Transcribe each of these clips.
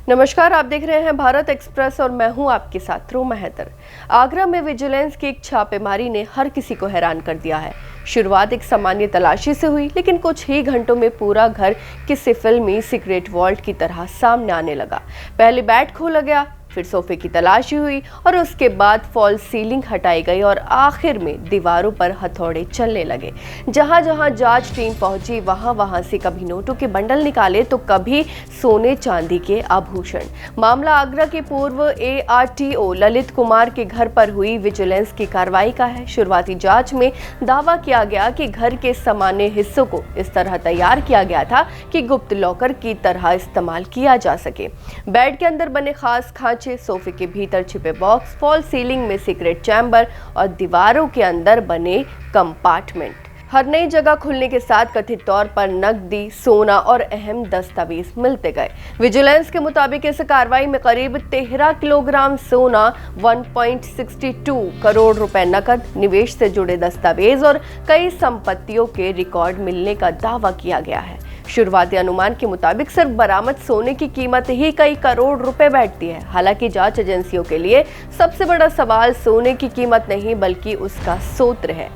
नमस्कार, आप देख रहे हैं भारत एक्सप्रेस और मैं हूं आपके साथ रोमा हैदर। आगरा में विजिलेंस की एक छापेमारी ने हर किसी को हैरान कर दिया है। शुरुआत एक सामान्य तलाशी से हुई, लेकिन कुछ ही घंटों में पूरा घर किसी फिल्मी सीक्रेट वॉल्ट की तरह सामने आने लगा। पहले बेड खोला गया, फिर सोफे की तलाशी हुई और उसके बाद फॉल्स सीलिंग हटाई गई और आखिर में दीवारों पर हथौड़े चलने लगे। जहां जहां जांच टीम पहुंची, वहां से कभी नोटों के बंडल निकाले तो कभी सोने चांदी के आभूषण। मामला आगरा के पूर्व ARTO ललित कुमार के घर पर हुई विजिलेंस की कार्रवाई का है। शुरुआती जांच में दावा किया गया कि घर के सामान्य हिस्सों को इस तरह तैयार किया गया था कि गुप्त लॉकर की तरह इस्तेमाल किया जा सके। बेड के अंदर बने खास खांचे, सोफे के भीतर छिपे बॉक्स, फॉल सीलिंग में सीक्रेट चैम्बर और दीवारों के अंदर बने कंपार्टमेंट। हर नई जगह खुलने के साथ कथित तौर पर नकदी, सोना और अहम दस्तावेज मिलते गए। विजिलेंस के मुताबिक इस कार्रवाई में करीब 13 किलोग्राम सोना, 1.62 करोड़ रुपए नकद, निवेश से जुड़े दस्तावेज और कई संपत्तियों के रिकॉर्ड मिलने का दावा किया गया है। शुरुआती अनुमान के मुताबिक सिर्फ बरामद सोने की कीमत ही कई करोड़ रुपए बैठती है। हालांकि जांच एजेंसियों के लिए सबसे बड़ा सवाल सोने की कीमत नहीं बल्कि उसका स्रोत है,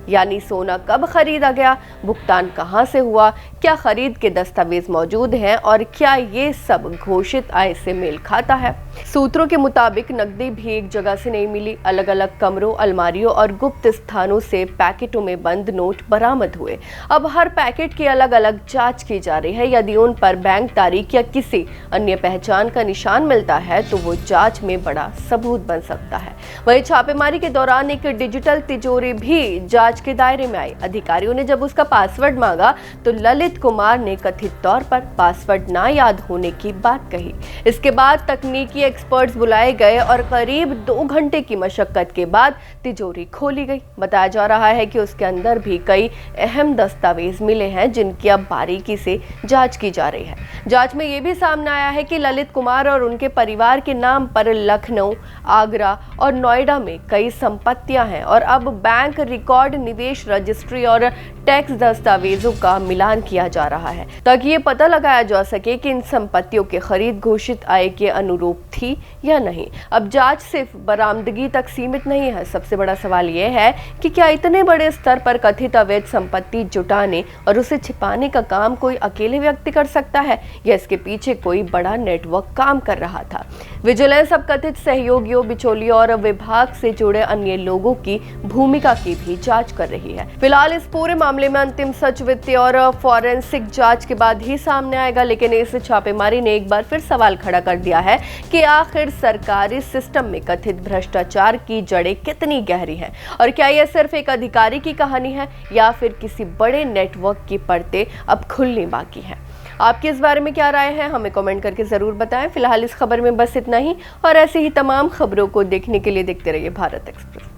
यानी सोना कब खरीदा गया, भुगतान कहां से हुआ, क्या खरीद के दस्तावेज मौजूद हैं और क्या ये सब घोषित आय से मेल खाता है। सूत्रों के मुताबिक नकदी भी एक जगह से नहीं मिली। अलग अलग कमरों, अलमारियों और गुप्त स्थानों से पैकेटों में बंद नोट बरामद हुए। अब हर पैकेट की अलग अलग जांच की जा रही है। यदि उन पर बैंक तारीख या किसी अन्य पहचान का निशान मिलता है तो वो जांच में बड़ा सबूत बन सकता है। वहीं छापेमारी के दौरान एक डिजिटल तिजोरी भी जांच के दायरे में आई। अधिकारियों ने जब उसका पासवर्ड मांगा तो ललित कुमार ने कथित तौर पर पासवर्ड ना याद होने की बात कही। इसके बाद तकनीकी एक्सपर्ट्स बुलाए गए और करीब 2 घंटे की मशक्कत के बाद तिजोरी खोली गई। बताया जा रहा है कि उसके अंदर भी कई अहम दस्तावेज मिले हैं जिनकी अब बारीकी से जांच की जा रही है। जांच में यह भी सामने आया है कि ललित कुमार और उनके परिवार के नाम पर लखनऊ, आगरा और नोएडा में कई संपत्तियां हैं और अब बैंक रिकॉर्ड, निवेश रजिस्ट्री और टैक्स दस्तावेजों का मिलान किया जा रहा है ताकि ये पता लगाया जा सके कि इन संपत्तियों की खरीद घोषित आय के अनुरूप थी या नहीं। अब जांच सिर्फ बरामदगी तक सीमित नहीं है। सबसे बड़ा सवाल यह है कि क्या इतने बड़े स्तर पर कथित अवैध संपत्ति जुटाने और उसे छिपाने का काम कोई अकेले व्यक्ति कर सकता है या इसके पीछे कोई बड़ा नेटवर्क काम कर रहा था। विजिलेंस अब कथित सहयोगियों, बिचौलियों और विभाग से जुड़े अन्य लोगों की भूमिका की भी जांच कर रही है। फिलहाल इस पूरे मामले में अंतिम सच वित्तीय और फॉरेंसिक जांच के बाद ही सामने आएगा, लेकिन इस छापेमारी ने एक बार फिर सवाल खड़ा कर दिया है कि आखिर सरकारी सिस्टम में कथित भ्रष्टाचार की जड़ें कितनी गहरी हैं और क्या यह सिर्फ एक अधिकारी की कहानी है या फिर किसी बड़े नेटवर्क की परतें अब खुलनी बाकी हैं। आपकी इस बारे में क्या राय है, हमें कमेंट करके जरूर बताएं। फिलहाल इस खबर में बस इतना ही और ऐसी ही तमाम खबरों को देखने के लिए देखते रहिए भारत एक्सप्रेस।